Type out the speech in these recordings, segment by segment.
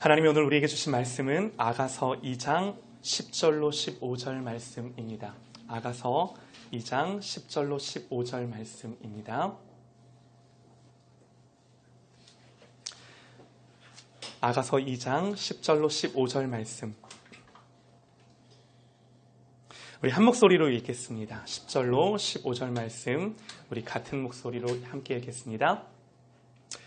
하나님이 오늘 우리에게 주신 말씀은 아가서 2장 10절로 15절 말씀입니다. 아가서 2장 10절로 15절 말씀입니다. 아가서 2장 10절로 15절 말씀. 우리 한 목소리로 읽겠습니다. 10절로 15절 말씀 우리 같은 목소리로 함께 읽겠습니다.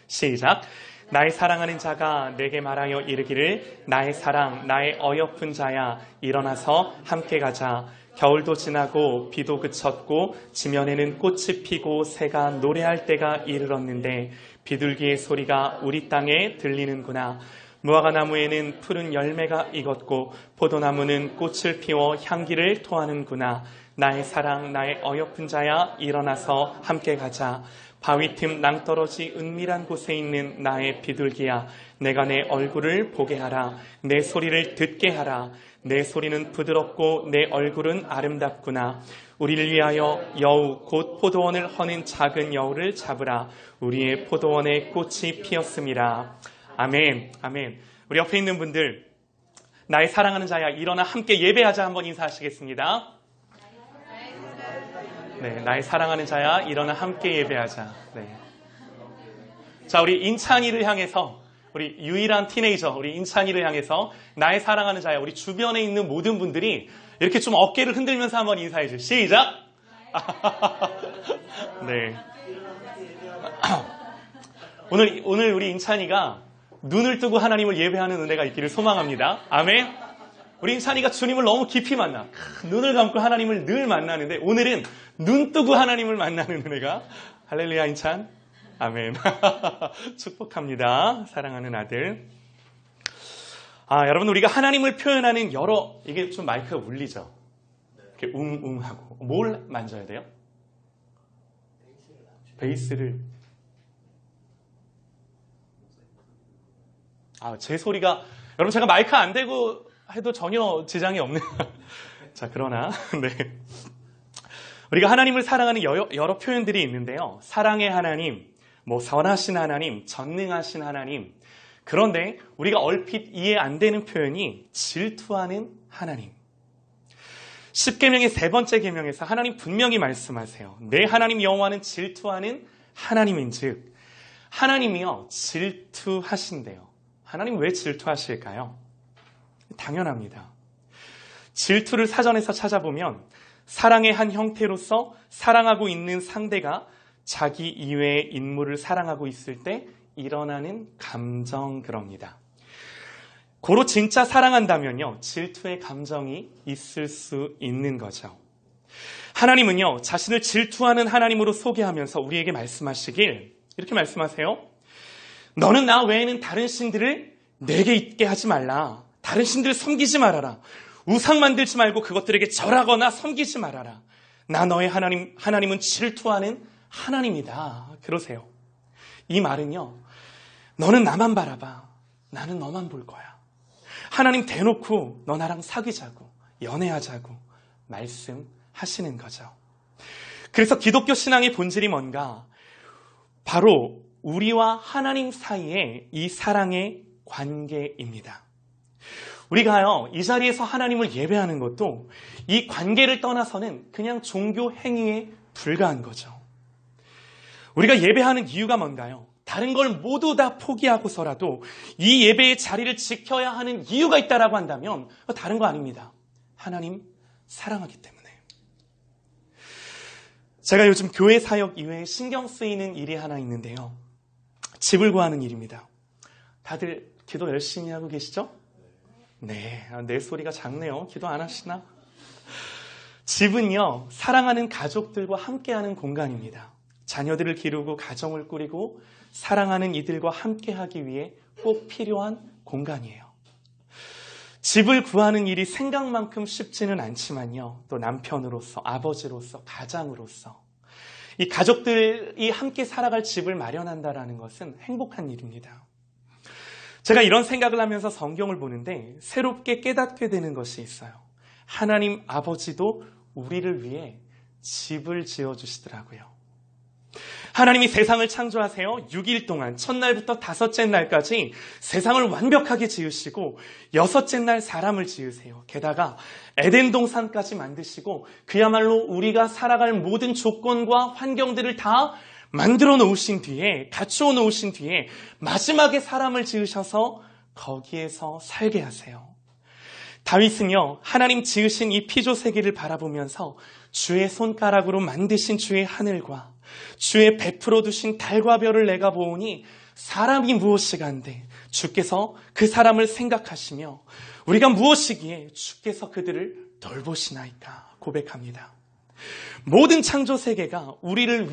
시작. 나의 사랑하는 자가 내게 말하여 이르기를 나의 사랑 나의 어여쁜 자야 일어나서 함께 가자. 겨울도 지나고 비도 그쳤고 지면에는 꽃이 피고 새가 노래할 때가 이르렀는데 비둘기의 소리가 우리 땅에 들리는구나. 무화과 나무에는 푸른 열매가 익었고 포도나무는 꽃을 피워 향기를 토하는구나. 나의 사랑 나의 어여쁜 자야 일어나서 함께 가자. 바위 틈 낭떠러지 은밀한 곳에 있는 나의 비둘기야 내가 내 얼굴을 보게 하라. 내 소리를 듣게 하라. 내 소리는 부드럽고 내 얼굴은 아름답구나. 우리를 위하여 여우 곧 포도원을 허는 작은 여우를 잡으라. 우리의 포도원에 꽃이 피었음이라. 아멘. 아멘. 우리 옆에 있는 분들 나의 사랑하는 자야 일어나 함께 예배하자 한번 인사하시겠습니다. 네, 나의 사랑하는 자야 일어나 함께 예배하자. 네. 자, 우리 인찬이를 향해서 우리 유일한 티네이저 우리 인찬이를 향해서 나의 사랑하는 자야 우리 주변에 있는 모든 분들이 이렇게 좀 어깨를 흔들면서 한번 인사해 주세요. 시작. 네. 오늘 우리 인찬이가 눈을 뜨고 하나님을 예배하는 은혜가 있기를 소망합니다. 아멘. 우리 인찬이가 주님을 너무 깊이 만나 눈을 감고 하나님을 늘 만나는데 오늘은 눈 뜨고 하나님을 만나는 은혜가 할렐루야. 인찬 아멘. 축복합니다. 사랑하는 아들. 여러분 우리가 하나님을 표현하는 이게 좀 마이크가 울리죠. 이렇게 웅웅하고 뭘 만져야 돼요? 베이스를. 제 소리가 여러분 제가 마이크 안 대고 해도 전혀 지장이 없는. 자, 그러나 네. 우리가 하나님을 사랑하는 여러 표현들이 있는데요. 사랑의 하나님, 선하신 하나님, 전능하신 하나님. 그런데 우리가 얼핏 이해 안 되는 표현이 질투하는 하나님. 10계명의 세 번째 계명에서 하나님 분명히 말씀하세요. 내 하나님 여호와는 질투하는 하나님인즉 하나님이요 질투하신대요. 하나님 왜 질투하실까요? 당연합니다. 질투를 사전에서 찾아보면 사랑의 한 형태로서 사랑하고 있는 상대가 자기 이외의 인물을 사랑하고 있을 때 일어나는 감정 그럽니다. 고로 진짜 사랑한다면요 질투의 감정이 있을 수 있는 거죠. 하나님은요 자신을 질투하는 하나님으로 소개하면서 우리에게 말씀하시길 이렇게 말씀하세요. 너는 나 외에는 다른 신들을 내게 있게 하지 말라. 다른 신들을 섬기지 말아라. 우상 만들지 말고 그것들에게 절하거나 섬기지 말아라. 나 너의 하나님은 질투하는 하나님이다. 그러세요. 이 말은요. 너는 나만 바라봐. 나는 너만 볼 거야. 하나님 대놓고 너 나랑 사귀자고 연애하자고 말씀하시는 거죠. 그래서 기독교 신앙의 본질이 뭔가? 바로 우리와 하나님 사이의 이 사랑의 관계입니다. 우리가요, 이 자리에서 하나님을 예배하는 것도 이 관계를 떠나서는 그냥 종교 행위에 불과한 거죠. 우리가 예배하는 이유가 뭔가요? 다른 걸 모두 다 포기하고서라도 이 예배의 자리를 지켜야 하는 이유가 있다라고 한다면 다른 거 아닙니다. 하나님 사랑하기 때문에. 제가 요즘 교회 사역 이외에 신경 쓰이는 일이 하나 있는데요. 집을 구하는 일입니다. 다들 기도 열심히 하고 계시죠? 네, 내 소리가 작네요. 기도 안 하시나? 집은요, 사랑하는 가족들과 함께하는 공간입니다. 자녀들을 기르고 가정을 꾸리고 사랑하는 이들과 함께하기 위해 꼭 필요한 공간이에요. 집을 구하는 일이 생각만큼 쉽지는 않지만요. 또 남편으로서, 아버지로서, 가장으로서 이 가족들이 함께 살아갈 집을 마련한다는 것은 행복한 일입니다. 제가 이런 생각을 하면서 성경을 보는데 새롭게 깨닫게 되는 것이 있어요. 하나님 아버지도 우리를 위해 집을 지어주시더라고요. 하나님이 세상을 창조하세요. 6일 동안 첫날부터 다섯째 날까지 세상을 완벽하게 지으시고 여섯째 날 사람을 지으세요. 게다가 에덴 동산까지 만드시고 그야말로 우리가 살아갈 모든 조건과 환경들을 다 만들어 놓으신 뒤에, 갖추어 놓으신 뒤에 마지막에 사람을 지으셔서 거기에서 살게 하세요. 다윗은요, 하나님 지으신 이 피조 세계를 바라보면서 주의 손가락으로 만드신 주의 하늘과 주의 베풀어 두신 달과 별을 내가 보오니 사람이 무엇이간데 주께서 그 사람을 생각하시며 우리가 무엇이기에 주께서 그들을 돌보시나이까 고백합니다. 모든 창조 세계가 우리를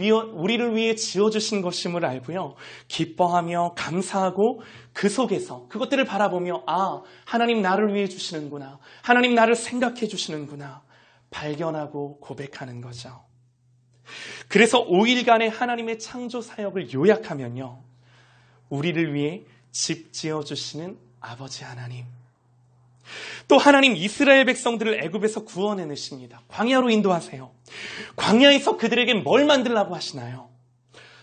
위해 지어주신 것임을 알고요, 기뻐하며 감사하고 그 속에서 그것들을 바라보며 아, 하나님 나를 위해 주시는구나, 하나님 나를 생각해 주시는구나 발견하고 고백하는 거죠. 그래서 5일간의 하나님의 창조 사역을 요약하면요, 우리를 위해 집 지어주시는 아버지 하나님, 또 하나님 이스라엘 백성들을 애굽에서 구원해내십니다. 광야로 인도하세요. 광야에서 그들에게 뭘 만들라고 하시나요?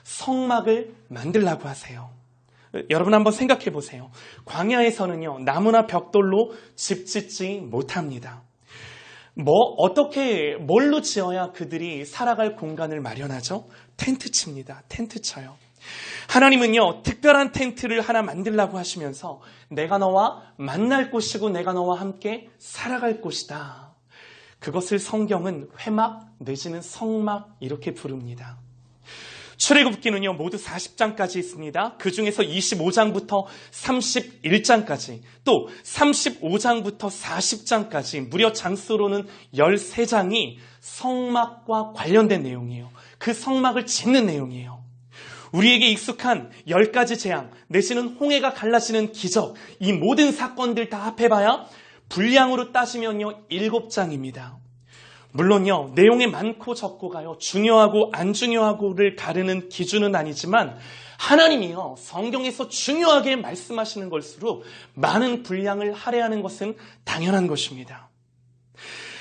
성막을 만들라고 하세요. 여러분 한번 생각해 보세요. 광야에서는요, 나무나 벽돌로 집 짓지 못합니다. 뭘로 지어야 그들이 살아갈 공간을 마련하죠? 텐트 칩니다. 텐트 쳐요. 하나님은요, 특별한 텐트를 하나 만들라고 하시면서 내가 너와 만날 곳이고 내가 너와 함께 살아갈 곳이다. 그것을 성경은 회막 내지는 성막 이렇게 부릅니다. 출애굽기는요, 모두 40장까지 있습니다. 그 중에서 25장부터 31장까지, 또 35장부터 40장까지 무려 장수로는 13장이 성막과 관련된 내용이에요. 그 성막을 짓는 내용이에요. 우리에게 익숙한 10가지 재앙 내지는 홍해가 갈라지는 기적, 이 모든 사건들 다 합해봐야 분량으로 따지면요 7장입니다. 물론요, 내용이 많고 적고가요, 중요하고 안 중요하고를 가르는 기준은 아니지만 하나님이요, 성경에서 중요하게 말씀하시는 걸수록 많은 분량을 할애하는 것은 당연한 것입니다.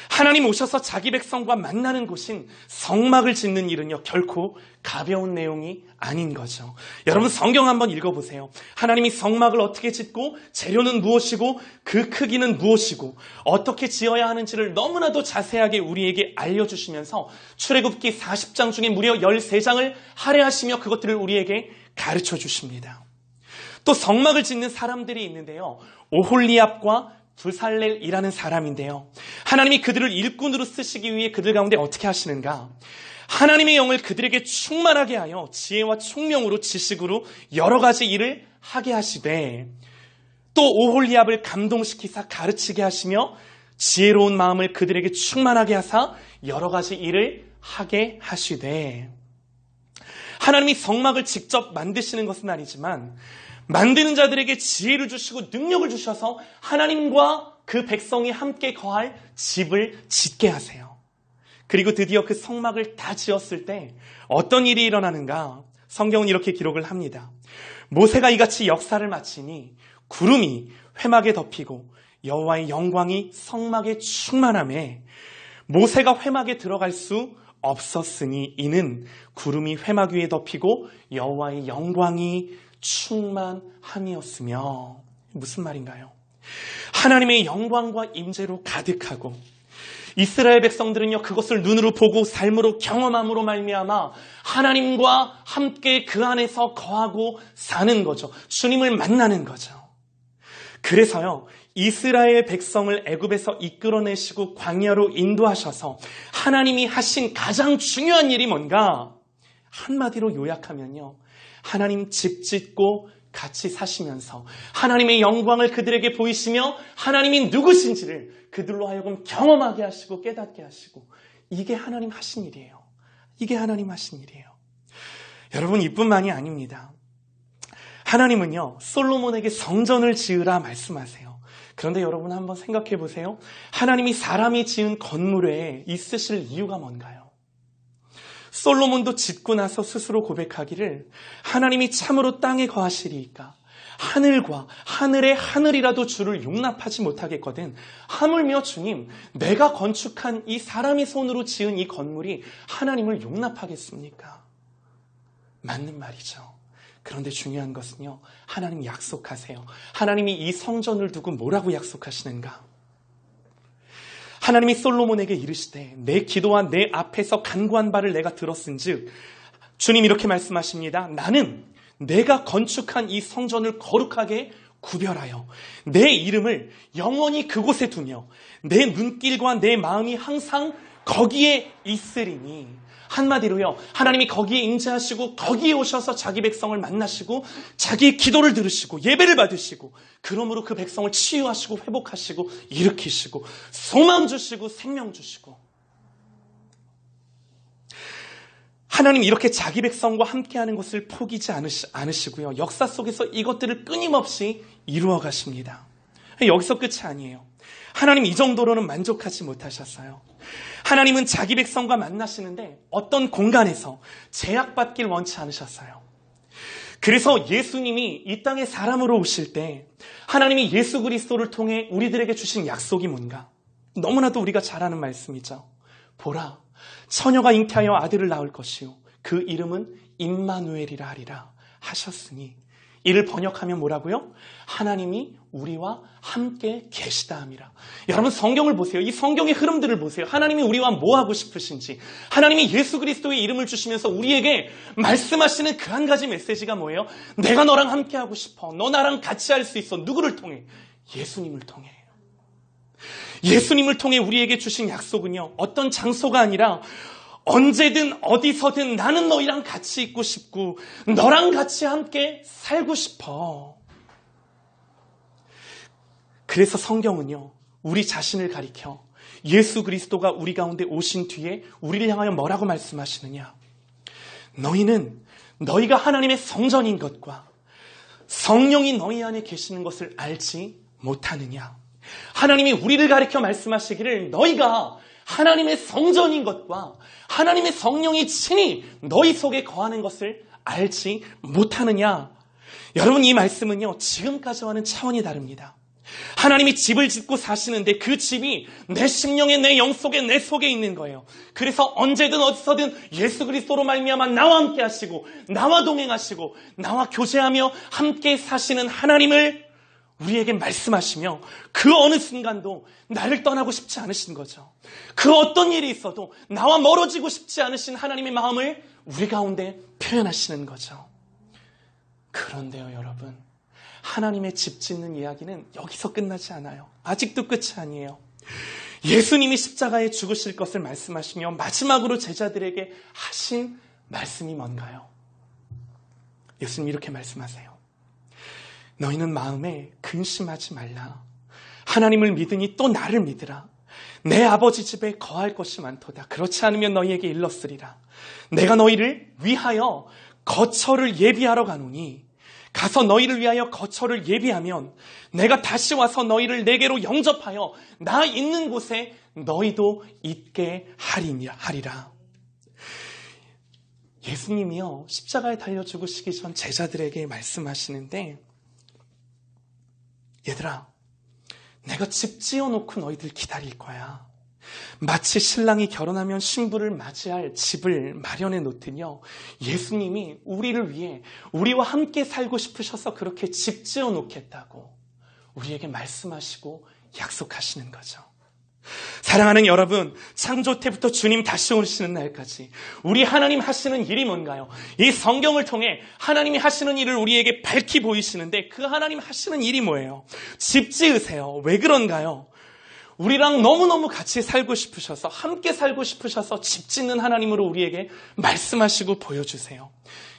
하나님 오셔서 자기 백성과 만나는 곳인 성막을 짓는 일은요, 결코 가벼운 내용이 아닌 거죠. 여러분 성경 한번 읽어보세요. 하나님이 성막을 어떻게 짓고 재료는 무엇이고 그 크기는 무엇이고 어떻게 지어야 하는지를 너무나도 자세하게 우리에게 알려주시면서 출애굽기 40장 중에 무려 13장을 할애하시며 그것들을 우리에게 가르쳐 주십니다. 또 성막을 짓는 사람들이 있는데요, 오홀리압과 부살렐이라는 사람인데요, 하나님이 그들을 일꾼으로 쓰시기 위해 그들 가운데 어떻게 하시는가? 하나님의 영을 그들에게 충만하게 하여 지혜와 총명으로 지식으로 여러 가지 일을 하게 하시되, 또 오홀리압을 감동시키사 가르치게 하시며 지혜로운 마음을 그들에게 충만하게 하사 여러 가지 일을 하게 하시되, 하나님이 성막을 직접 만드시는 것은 아니지만 만드는 자들에게 지혜를 주시고 능력을 주셔서 하나님과 그 백성이 함께 거할 집을 짓게 하세요. 그리고 드디어 그 성막을 다 지었을 때 어떤 일이 일어나는가? 성경은 이렇게 기록을 합니다. 모세가 이같이 역사를 마치니 구름이 회막에 덮이고 여호와의 영광이 성막에 충만하매 모세가 회막에 들어갈 수 없었으니 이는 구름이 회막 위에 덮이고 여호와의 영광이 충만함이었으며. 무슨 말인가요? 하나님의 영광과 임재로 가득하고 이스라엘 백성들은요, 그것을 눈으로 보고 삶으로 경험함으로 말미암아 하나님과 함께 그 안에서 거하고 사는 거죠. 주님을 만나는 거죠. 그래서요, 이스라엘 백성을 애굽에서 이끌어내시고 광야로 인도하셔서 하나님이 하신 가장 중요한 일이 뭔가? 한마디로 요약하면요, 하나님 집 짓고 같이 사시면서 하나님의 영광을 그들에게 보이시며 하나님이 누구신지를 그들로 하여금 경험하게 하시고 깨닫게 하시고, 이게 하나님 하신 일이에요. 이게 하나님 하신 일이에요. 여러분, 이뿐만이 아닙니다. 하나님은요, 솔로몬에게 성전을 지으라 말씀하세요. 그런데 여러분 한번 생각해 보세요. 하나님이 사람이 지은 건물에 있으실 이유가 뭔가요? 솔로몬도 짓고 나서 스스로 고백하기를 하나님이 참으로 땅에 거하시리이까 하늘과 하늘의 하늘이라도 주를 용납하지 못하겠거든 하물며 주님, 내가 건축한 이 사람이 손으로 지은 이 건물이 하나님을 용납하겠습니까? 맞는 말이죠. 그런데 중요한 것은요, 하나님 약속하세요. 하나님이 이 성전을 두고 뭐라고 약속하시는가? 하나님이 솔로몬에게 이르시되 내 기도와 내 앞에서 간구한 바를 내가 들었은즉, 주님 이렇게 말씀하십니다. 나는 내가 건축한 이 성전을 거룩하게 구별하여 내 이름을 영원히 그곳에 두며 내 눈길과 내 마음이 항상 거기에 있으리니. 한마디로요, 하나님이 거기에 임재하시고 거기에 오셔서 자기 백성을 만나시고 자기의 기도를 들으시고 예배를 받으시고, 그러므로 그 백성을 치유하시고 회복하시고 일으키시고 소망 주시고 생명 주시고, 하나님 이렇게 자기 백성과 함께하는 것을 포기지 않으시고요, 역사 속에서 이것들을 끊임없이 이루어 가십니다. 여기서 끝이 아니에요. 하나님 이 정도로는 만족하지 못하셨어요. 하나님은 자기 백성과 만나시는데 어떤 공간에서 제약받길 원치 않으셨어요. 그래서 예수님이 이 땅에 사람으로 오실 때 하나님이 예수 그리스도를 통해 우리들에게 주신 약속이 뭔가? 너무나도 우리가 잘 아는 말씀이죠. 보라, 처녀가 잉태하여 아들을 낳을 것이요 그 이름은 임마누엘이라 하리라 하셨으니, 이를 번역하면 뭐라고요? 하나님이 우리와 함께 계시다 함이라. 여러분 성경을 보세요. 이 성경의 흐름들을 보세요. 하나님이 우리와 뭐 하고 싶으신지, 하나님이 예수 그리스도의 이름을 주시면서 우리에게 말씀하시는 그 한 가지 메시지가 뭐예요? 내가 너랑 함께 하고 싶어. 너 나랑 같이 할 수 있어. 누구를 통해? 예수님을 통해. 예수님을 통해 우리에게 주신 약속은요, 어떤 장소가 아니라 언제든 어디서든 나는 너희랑 같이 있고 싶고 너랑 같이 함께 살고 싶어. 그래서 성경은요, 우리 자신을 가리켜 예수 그리스도가 우리 가운데 오신 뒤에 우리를 향하여 뭐라고 말씀하시느냐? 너희는 너희가 하나님의 성전인 것과 성령이 너희 안에 계시는 것을 알지 못하느냐? 하나님이 우리를 가리켜 말씀하시기를 너희가 하나님의 성전인 것과 하나님의 성령이 친히 너희 속에 거하는 것을 알지 못하느냐? 여러분 이 말씀은요, 지금까지와는 차원이 다릅니다. 하나님이 집을 짓고 사시는데 그 집이 내 심령에, 내 영 속에, 내 속에 있는 거예요. 그래서 언제든 어디서든 예수 그리스도로 말미암아 나와 함께 하시고 나와 동행하시고 나와 교제하며 함께 사시는 하나님을 우리에게 말씀하시며 그 어느 순간도 나를 떠나고 싶지 않으신 거죠. 그 어떤 일이 있어도 나와 멀어지고 싶지 않으신 하나님의 마음을 우리 가운데 표현하시는 거죠. 그런데요 여러분, 하나님의 집 짓는 이야기는 여기서 끝나지 않아요. 아직도 끝이 아니에요. 예수님이 십자가에 죽으실 것을 말씀하시며 마지막으로 제자들에게 하신 말씀이 뭔가요? 예수님이 이렇게 말씀하세요. 너희는 마음에 근심하지 말라. 하나님을 믿으니 또 나를 믿으라. 내 아버지 집에 거할 것이 많도다. 그렇지 않으면 너희에게 일렀으리라. 내가 너희를 위하여 거처를 예비하러 가노니 가서 너희를 위하여 거처를 예비하면 내가 다시 와서 너희를 내게로 영접하여 나 있는 곳에 너희도 있게 하리라. 예수님이요 십자가에 달려 죽으시기 전 제자들에게 말씀하시는데, 얘들아, 내가 집 지어놓고 너희들 기다릴 거야. 마치 신랑이 결혼하면 신부를 맞이할 집을 마련해 놓듯요, 예수님이 우리를 위해 우리와 함께 살고 싶으셔서 그렇게 집 지어 놓겠다고 우리에게 말씀하시고 약속하시는 거죠. 사랑하는 여러분, 창조 때부터 주님 다시 오시는 날까지 우리 하나님 하시는 일이 뭔가요? 이 성경을 통해 하나님이 하시는 일을 우리에게 밝히 보이시는데 그 하나님 하시는 일이 뭐예요? 집 지으세요. 왜 그런가요? 우리랑 너무너무 같이 살고 싶으셔서, 함께 살고 싶으셔서 집 짓는 하나님으로 우리에게 말씀하시고 보여주세요.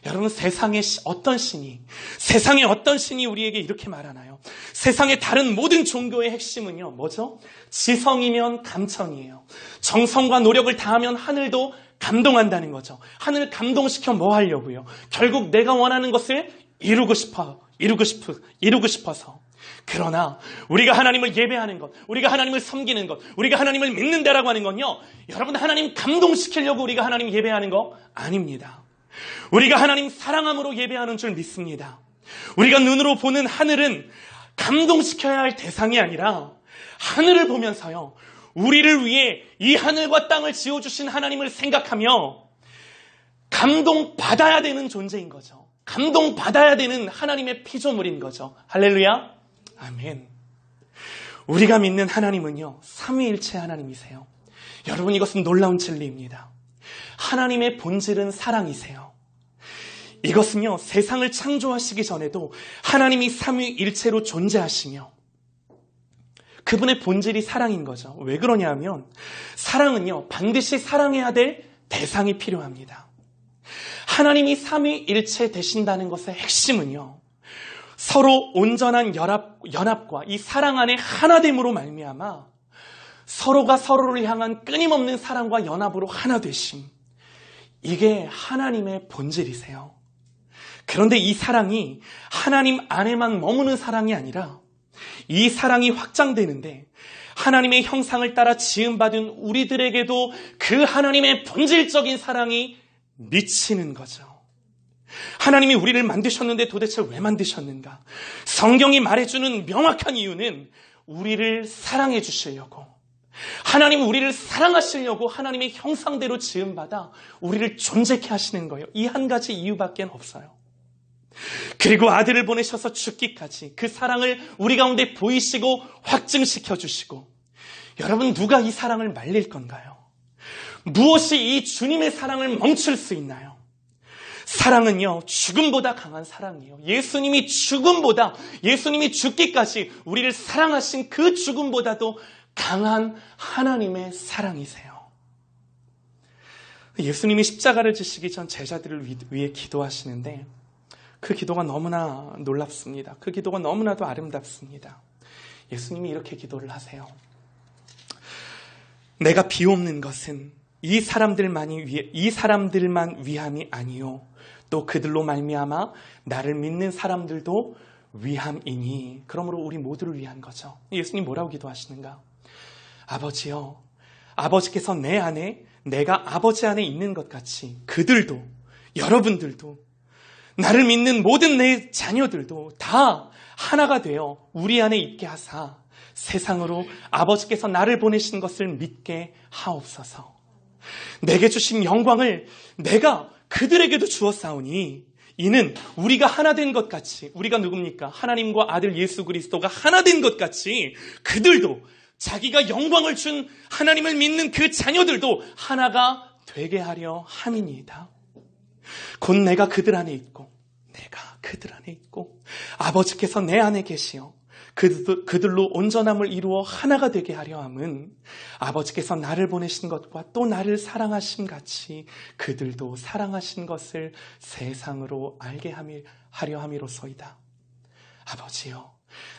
여러분, 세상의 어떤 신이 우리에게 이렇게 말하나요? 세상의 다른 모든 종교의 핵심은요, 뭐죠? 지성이면 감천이에요. 정성과 노력을 다하면 하늘도 감동한다는 거죠. 하늘을 감동시켜 뭐 하려고요? 결국 내가 원하는 것을 이루고 싶어서. 그러나 우리가 하나님을 예배하는 것, 우리가 하나님을 섬기는 것, 우리가 하나님을 믿는다라고 하는 건요, 여러분 하나님 감동시키려고 우리가 하나님 예배하는 거 아닙니다. 우리가 하나님 사랑함으로 예배하는 줄 믿습니다. 우리가 눈으로 보는 하늘은 감동시켜야 할 대상이 아니라 하늘을 감동받아야 되는 존재인 거죠. 감동받아야 되는 하나님의 피조물인 거죠. 할렐루야. 아멘. 우리가 믿는 하나님은요, 삼위일체 하나님이세요. 여러분, 이것은 놀라운 진리입니다. 하나님의 본질은 사랑이세요. 이것은요, 세상을 창조하시기 전에도 하나님이 삼위일체로 존재하시며 그분의 본질이 사랑인 거죠. 왜 그러냐 하면 사랑은요, 반드시 사랑해야 될 대상이 필요합니다. 하나님이 삼위일체 되신다는 것의 핵심은요, 서로 온전한 연합과 이 사랑 안에 하나됨으로 말미암아 서로가 서로를 향한 끊임없는 사랑과 연합으로 하나 되심, 이게 하나님의 본질이세요. 그런데 이 사랑이 하나님 안에만 머무는 사랑이 아니라 이 사랑이 확장되는데 하나님의 형상을 따라 지음받은 우리들에게도 그 하나님의 본질적인 사랑이 미치는 거죠. 하나님이 우리를 만드셨는데 도대체 왜 만드셨는가? 성경이 말해주는 명확한 이유는 우리를 사랑해 주시려고, 하나님은 우리를 사랑하시려고 하나님의 형상대로 지음받아 우리를 존재케 하시는 거예요. 이 한 가지 이유밖에 없어요. 그리고 아들을 보내셔서 죽기까지 그 사랑을 우리 가운데 보이시고 확증시켜 주시고, 여러분, 누가 이 사랑을 말릴 건가요? 무엇이 이 주님의 사랑을 멈출 수 있나요? 사랑은요, 죽음보다 강한 사랑이에요. 예수님이 죽기까지 우리를 사랑하신 그 죽음보다도 강한 하나님의 사랑이세요. 예수님이 십자가를 지시기 전 제자들을 위해 기도하시는데 그 기도가 너무나 놀랍습니다. 그 기도가 너무나도 아름답습니다. 예수님이 이렇게 기도를 하세요. 내가 비옵는 것은 이 사람들만 위함이 아니요, 또 그들로 말미암아 나를 믿는 사람들도 위함이니. 그러므로 우리 모두를 위한 거죠. 예수님 뭐라고 기도하시는가? 아버지요, 아버지께서 내 안에, 내가 아버지 안에 있는 것 같이 그들도, 여러분들도, 나를 믿는 모든 내 자녀들도 다 하나가 되어 우리 안에 있게 하사 세상으로 아버지께서 나를 보내신 것을 믿게 하옵소서. 내게 주신 영광을 내가 그들에게도 주었사오니 이는 우리가 하나 된 것 같이, 우리가 누굽니까? 하나님과 아들 예수 그리스도가 하나 된 것 같이 그들도, 자기가 영광을 준 하나님을 믿는 그 자녀들도 하나가 되게 하려 함이니이다. 곧 내가 그들 안에 있고 아버지께서 내 안에 계시어 그들로 온전함을 이루어 하나가 되게 하려 함은 아버지께서 나를 보내신 것과 또 나를 사랑하심 같이 그들도 사랑하신 것을 세상으로 알게 하려 함이로소이다. 아버지여,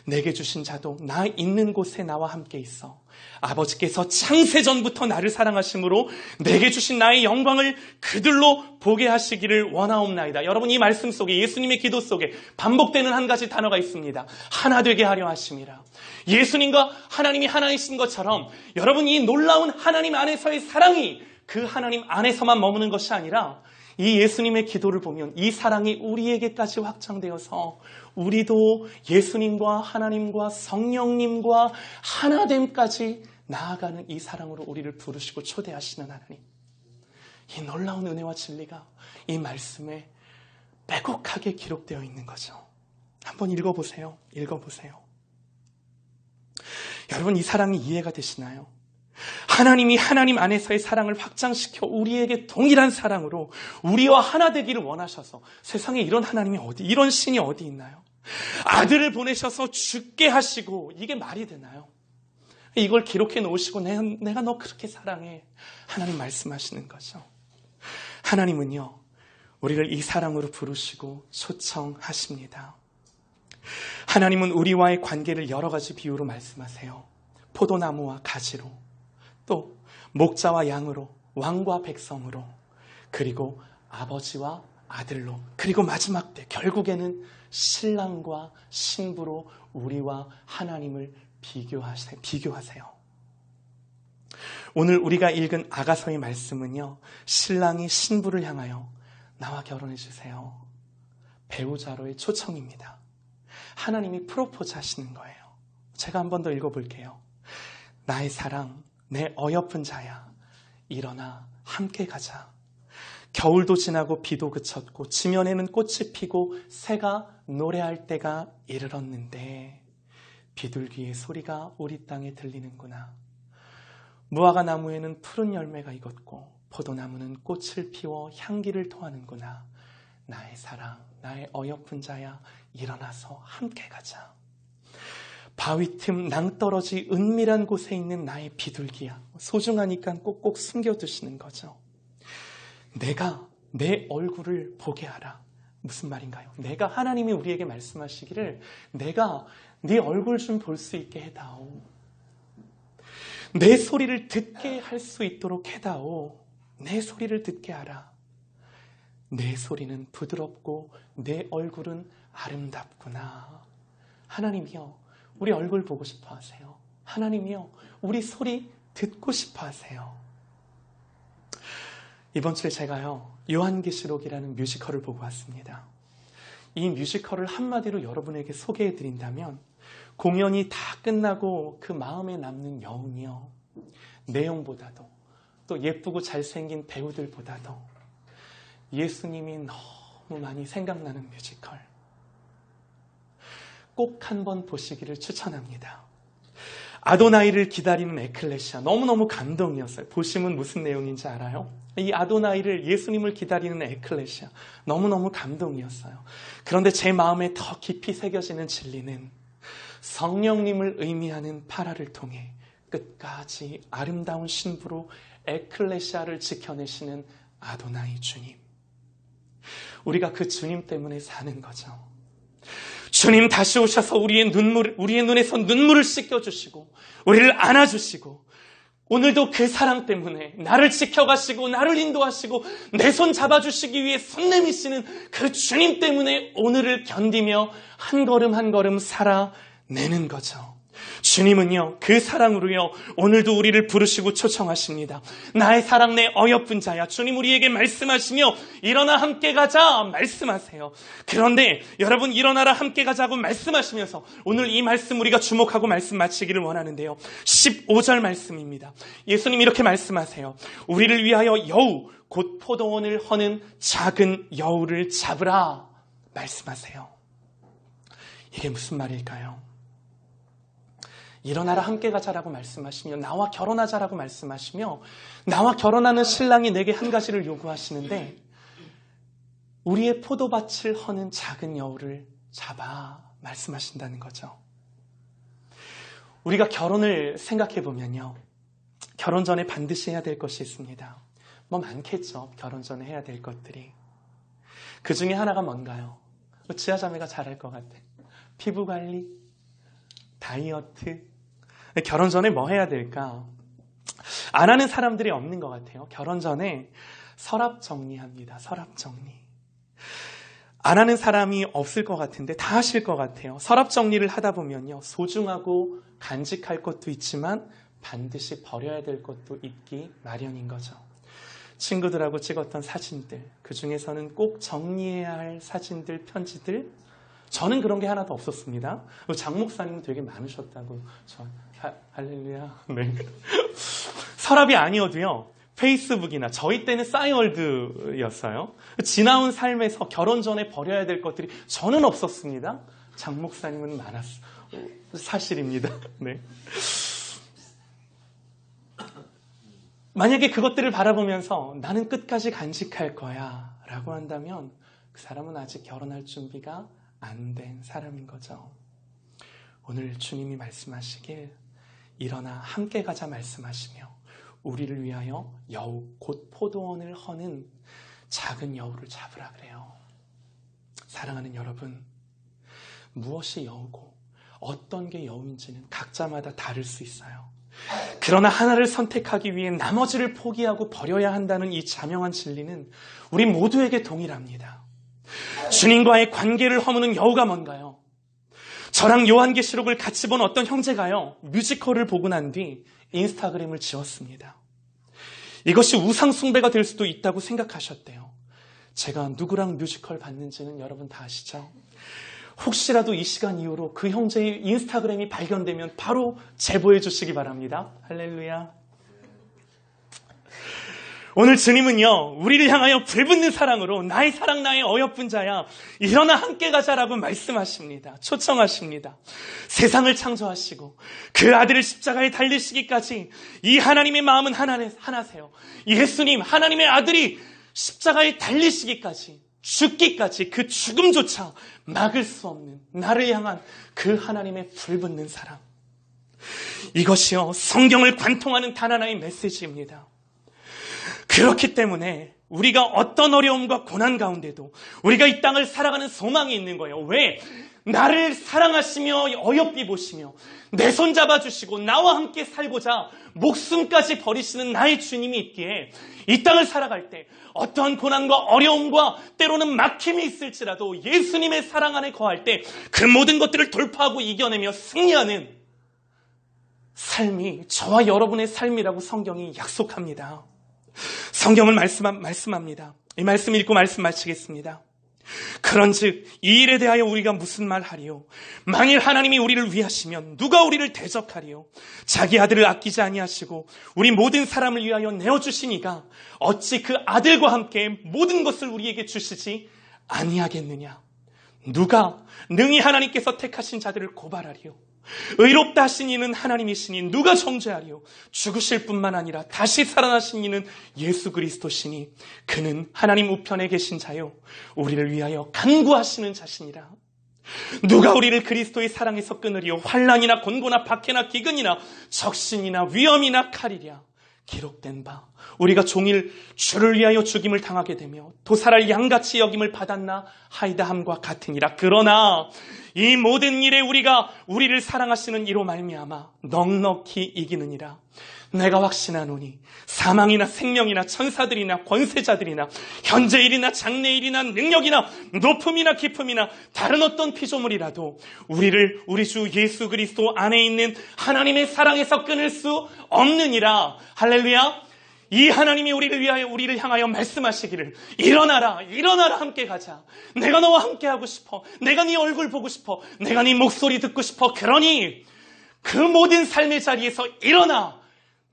내게 주신 자도 나 있는 곳에 나와 함께 있어 아버지께서 창세전부터 나를 사랑하심으로 내게 주신 나의 영광을 그들로 보게 하시기를 원하옵나이다. 여러분, 이 말씀 속에, 예수님의 기도 속에 반복되는 한 가지 단어가 있습니다. 하나 되게 하려 하심이라. 예수님과 하나님이 하나이신 것처럼 여러분, 이 놀라운 하나님 안에서의 사랑이 그 하나님 안에서만 머무는 것이 아니라 이 예수님의 기도를 보면 이 사랑이 우리에게까지 확장되어서 우리도 예수님과 하나님과 성령님과 하나됨까지 나아가는 이 사랑으로 우리를 부르시고 초대하시는 하나님. 이 놀라운 은혜와 진리가 이 말씀에 빼곡하게 기록되어 있는 거죠. 한번 읽어보세요. 여러분, 이 사랑이 이해가 되시나요? 하나님이 하나님 안에서의 사랑을 확장시켜 우리에게 동일한 사랑으로 우리와 하나 되기를 원하셔서, 세상에 이런 하나님이 이런 신이 어디 있나요? 아들을 보내셔서 죽게 하시고, 이게 말이 되나요? 이걸 기록해 놓으시고 내가 너 그렇게 사랑해, 하나님 말씀하시는 거죠. 하나님은요, 우리를 이 사랑으로 부르시고 초청하십니다. 하나님은 우리와의 관계를 여러 가지 비유로 말씀하세요. 포도나무와 가지로, 또 목자와 양으로, 왕과 백성으로, 그리고 아버지와 아들로, 그리고 마지막 때 결국에는 신랑과 신부로 우리와 하나님을 비교하세요. 오늘 우리가 읽은 아가서의 말씀은요, 신랑이 신부를 향하여 나와 결혼해 주세요, 배우자로의 초청입니다. 하나님이 프로포즈 하시는 거예요. 제가 한 번 더 읽어볼게요. 나의 사랑, 내 어여쁜 자야, 일어나 함께 가자. 겨울도 지나고 비도 그쳤고 지면에는 꽃이 피고 새가 노래할 때가 이르렀는데 비둘기의 소리가 우리 땅에 들리는구나. 무화과 나무에는 푸른 열매가 익었고 포도나무는 꽃을 피워 향기를 토하는구나. 나의 사랑, 나의 어여쁜 자야, 일어나서 함께 가자. 바위 틈 낭떠러지 은밀한 곳에 있는 나의 비둘기야. 소중하니까 꼭꼭 숨겨두시는 거죠. 내가 내 얼굴을 보게 하라. 무슨 말인가요? 내가, 하나님이 우리에게 말씀하시기를 내가 네 얼굴 좀 볼 수 있게 해다오. 내 소리를 듣게 할 수 있도록 해다오. 내 소리를 듣게 하라. 내 소리는 부드럽고 내 얼굴은 아름답구나. 하나님이요, 우리 얼굴 보고 싶어 하세요. 하나님이요, 우리 소리 듣고 싶어 하세요. 이번 주에 제가요, 요한계시록이라는 뮤지컬을 보고 왔습니다. 이 뮤지컬을 한마디로 여러분에게 소개해 드린다면 공연이 다 끝나고 그 마음에 남는 여운이요, 내용보다도 또 예쁘고 잘생긴 배우들보다도 예수님이 너무 많이 생각나는 뮤지컬. 꼭 한번 보시기를 추천합니다. 아도나이를 기다리는 에클레시아. 너무너무 감동이었어요. 보시면 무슨 내용인지 알아요? 이 아도나이를, 예수님을 기다리는 에클레시아. 너무너무 감동이었어요. 그런데 제 마음에 더 깊이 새겨지는 진리는 성령님을 의미하는 파라를 통해 끝까지 아름다운 신부로 에클레시아를 지켜내시는 아도나이 주님. 우리가 그 주님 때문에 사는 거죠. 주님 다시 오셔서 우리의 눈에서 눈물을 씻겨주시고 우리를 안아주시고 오늘도 그 사랑 때문에 나를 지켜가시고 나를 인도하시고 내 손 잡아주시기 위해 손 내미시는 그 주님 때문에 오늘을 견디며 한 걸음 한 걸음 살아내는 거죠. 주님은요, 그 사랑으로요, 오늘도 우리를 부르시고 초청하십니다. 나의 사랑, 내 어여쁜 자야. 주님 우리에게 말씀하시며 일어나 함께 가자 말씀하세요. 그런데 여러분, 일어나라 함께 가자고 말씀하시면서 오늘 이 말씀 우리가 주목하고 말씀 마치기를 원하는데요. 15절 말씀입니다. 예수님 이렇게 말씀하세요. 우리를 위하여 여우, 곧 포도원을 허는 작은 여우를 잡으라 말씀하세요. 이게 무슨 말일까요? 일어나라 함께 가자라고 말씀하시며 나와 결혼하자라고 말씀하시며 나와 결혼하는 신랑이 내게 한 가지를 요구하시는데 우리의 포도밭을 허는 작은 여우를 잡아 말씀하신다는 거죠. 우리가 결혼을 생각해 보면요, 결혼 전에 반드시 해야 될 것이 있습니다. 뭐 많겠죠. 결혼 전에 해야 될 것들이. 그 중에 하나가 뭔가요? 지아자매가 잘할 것 같아. 피부관리, 다이어트. 결혼 전에 뭐 해야 될까? 안 하는 사람들이 없는 것 같아요. 결혼 전에 서랍 정리합니다. 서랍 정리. 안 하는 사람이 없을 것 같은데 다 하실 것 같아요. 서랍 정리를 하다 보면요, 소중하고 간직할 것도 있지만 반드시 버려야 될 것도 있기 마련인 거죠. 친구들하고 찍었던 사진들, 그 중에서는 꼭 정리해야 할 사진들, 편지들, 저는 그런 게 하나도 없었습니다. 장 목사님은 되게 많으셨다고. 할렐루야. 네. 서랍이 아니어도요, 페이스북이나 저희 때는 싸이월드였어요. 지나온 삶에서 결혼 전에 버려야 될 것들이 저는 없었습니다. 장 목사님은 많았어. 사실입니다. 네. 만약에 그것들을 바라보면서 나는 끝까지 간직할 거야 라고 한다면 그 사람은 아직 결혼할 준비가 안 된 사람인 거죠. 오늘 주님이 말씀하시길 일어나 함께 가자 말씀하시며 우리를 위하여 여우 곧 포도원을 허는 작은 여우를 잡으라 그래요. 사랑하는 여러분, 무엇이 여우고 어떤 게 여우인지는 각자마다 다를 수 있어요. 그러나 하나를 선택하기 위해 나머지를 포기하고 버려야 한다는 이 자명한 진리는 우리 모두에게 동일합니다. 주님과의 관계를 허무는 여우가 뭔가요? 저랑 요한계시록을 같이 본 어떤 형제가요, 뮤지컬을 보고 난 뒤 인스타그램을 지웠습니다. 이것이 우상숭배가 될 수도 있다고 생각하셨대요. 제가 누구랑 뮤지컬 봤는지는 여러분 다 아시죠? 혹시라도 이 시간 이후로 그 형제의 인스타그램이 발견되면 바로 제보해 주시기 바랍니다. 할렐루야. 오늘 주님은요, 우리를 향하여 불붙는 사랑으로 나의 사랑 나의 어여쁜 자야 일어나 함께 가자라고 말씀하십니다. 초청하십니다. 세상을 창조하시고 그 아들을 십자가에 달리시기까지 이 하나님의 마음은 하나세요. 예수님 하나님의 아들이 십자가에 달리시기까지 죽기까지 그 죽음조차 막을 수 없는 나를 향한 그 하나님의 불붙는 사랑, 이것이요 성경을 관통하는 단 하나의 메시지입니다. 그렇기 때문에 우리가 어떤 어려움과 고난 가운데도 우리가 이 땅을 살아가는 소망이 있는 거예요. 왜? 나를 사랑하시며 어여삐 보시며 내 손 잡아주시고 나와 함께 살고자 목숨까지 버리시는 나의 주님이 있기에 이 땅을 살아갈 때 어떠한 고난과 어려움과 때로는 막힘이 있을지라도 예수님의 사랑 안에 거할 때 그 모든 것들을 돌파하고 이겨내며 승리하는 삶이 저와 여러분의 삶이라고 성경이 약속합니다. 성경은 말씀합니다. 이 말씀 읽고 말씀 마치겠습니다. 그런즉 이 일에 대하여 우리가 무슨 말하리요? 만일 하나님이 우리를 위하시면 누가 우리를 대적하리요? 자기 아들을 아끼지 아니하시고 우리 모든 사람을 위하여 내어주시니가 어찌 그 아들과 함께 모든 것을 우리에게 주시지 아니하겠느냐? 누가 능히 하나님께서 택하신 자들을 고발하리요? 의롭다 하신 이는 하나님이시니 누가 정죄하리요? 죽으실 뿐만 아니라 다시 살아나신 이는 예수 그리스도시니 그는 하나님 우편에 계신 자요 우리를 위하여 간구하시는 자시니라. 누가 우리를 그리스도의 사랑에서 끊으리요? 환난이나 곤고나 박해나 기근이나 적신이나 위험이나 칼이랴. 기록된 바 우리가 종일 주를 위하여 죽임을 당하게 되며 도살할 양같이 여김을 받았나 하이다 함과 같으니라. 그러나 이 모든 일에 우리가 우리를 사랑하시는 이로 말미암아 넉넉히 이기느니라. 내가 확신하노니 사망이나 생명이나 천사들이나 권세자들이나 현재일이나 장래일이나 능력이나 높음이나 깊음이나 다른 어떤 피조물이라도 우리를 우리 주 예수 그리스도 안에 있는 하나님의 사랑에서 끊을 수 없느니라. 할렐루야. 이 하나님이 우리를 위하여 우리를 향하여 말씀하시기를 일어나라 일어나라 함께 가자. 내가 너와 함께 하고 싶어. 내가 네 얼굴 보고 싶어. 내가 네 목소리 듣고 싶어. 그러니 그 모든 삶의 자리에서 일어나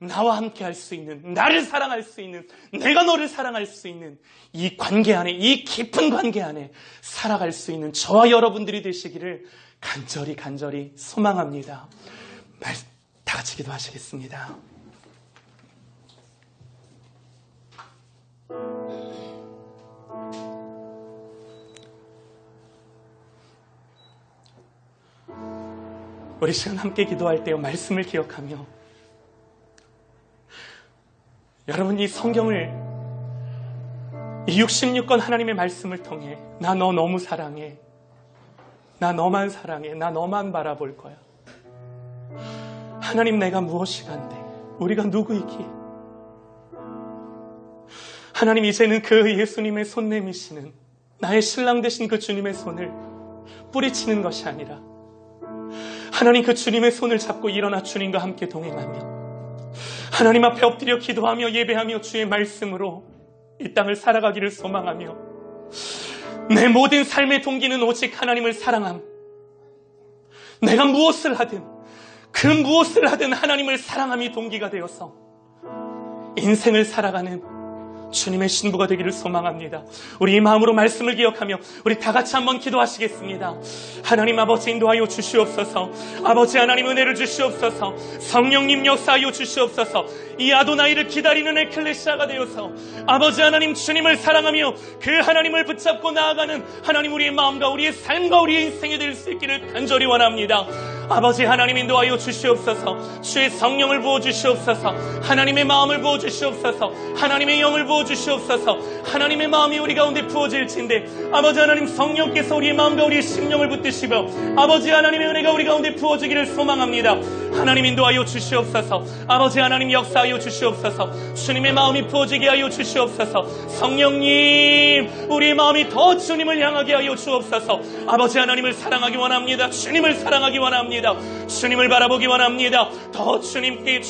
나와 함께 할 수 있는, 나를 사랑할 수 있는, 내가 너를 사랑할 수 있는 이 관계 안에, 이 깊은 관계 안에 살아갈 수 있는 저와 여러분들이 되시기를 간절히 소망합니다. 다 같이 기도하시겠습니다. 우리 시간 함께 기도할 때요 말씀을 기억하며 여러분 이 성경을 이 66권 하나님의 말씀을 통해 나 너 너무 사랑해, 나 너만 사랑해, 나 너만 바라볼 거야. 하나님 내가 무엇이 간데 우리가 누구이기에 하나님 이제는 그 예수님의 손 내미시는 나의 신랑 되신 그 주님의 손을 뿌리치는 것이 아니라 하나님 그 주님의 손을 잡고 일어나 주님과 함께 동행하며 하나님 앞에 엎드려 기도하며 예배하며 주의 말씀으로 이 땅을 살아가기를 소망하며 내 모든 삶의 동기는 오직 하나님을 사랑함. 내가 무엇을 하든 그 무엇을 하든 하나님을 사랑함이 동기가 되어서 인생을 살아가는 주님의 신부가 되기를 소망합니다. 우리 이 마음으로 말씀을 기억하며 우리 다 같이 한번 기도하시겠습니다. 하나님 아버지 인도하여 주시옵소서. 아버지 하나님 은혜를 주시옵소서. 성령님 역사하여 주시옵소서. 이 아도나이를 기다리는 에클레시아가 되어서 아버지 하나님 주님을 사랑하며 그 하나님을 붙잡고 나아가는 하나님 우리의 마음과 우리의 삶과 우리의 인생이 될 수 있기를 간절히 원합니다. 아버지 하나님 인도하여 주시옵소서. 주의 성령을 부어주시옵소서. 하나님의 마음을 부어주시옵소서. 하나님의 영을 부어주시옵소서. 하나님의 마음이 우리 가운데 부어질진데 아버지 하나님 성령께서 우리의 마음과 우리의 심령을 붙드시고 아버지 하나님의 은혜가 우리 가운데 부어지기를 소망합니다. 하나님 인도하여 주시옵소서. 아버지 하나님 역사하여 주시옵소서. 주님의 마음이 부어지게 하여 주시옵소서. 성령님 우리의 마음이 더 주님을 향하게 하여 주옵소서. 아버지 하나님을 사랑하기 원합니다. 주님을 사랑하기 원합니다. 주님을 바라보기 원합니다. 더 주님께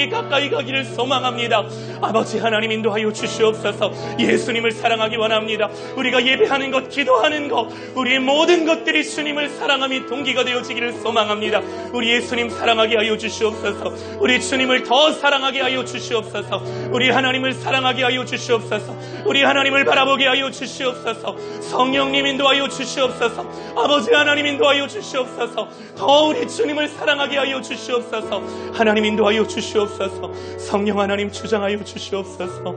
가까이 가기를 소망합니다. 아버지 하나님 인도하여 주시옵소서. 예수님을 사랑하기 원합니다. 우리가 예배하는 것, 기도하는 것, 우리의 모든 것들이 주님을 사랑함이 동기가 되어지기를 소망합니다. 우리 예수님 사랑하게 하여 주시옵소서. 우리 주님을 더 사랑하게 하여 주시옵소서. 우리 하나님을 사랑하게 하여 주시옵소서. 우리 하나님을 바라보게 하여 주시옵소서. 성령님 인도하여 주시옵소서. 아버지 하나님 인도하여 주시옵소서. 더 우리 주님을 사랑하게 하여 주시옵소서. 하나님 인도하여 주시옵소서. 성령 하나님 주장하여 주시옵소서.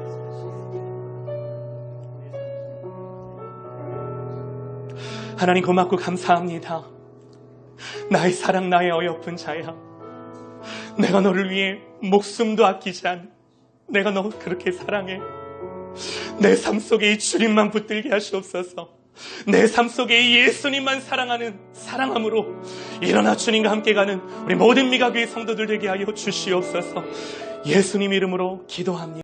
하나님 고맙고 감사합니다. 나의 사랑, 나의 어여쁜 자야. 내가 너를 위해 목숨도 아끼지 않. 내가 너 그렇게 사랑해. 내 삶 속에 이 주님만 붙들게 하시옵소서. 내 삶 속에 이 예수님만 사랑하는 사랑함으로 일어나 주님과 함께 가는 우리 모든 미가교회 성도들 되게 하여 주시옵소서. 예수님 이름으로 기도합니다.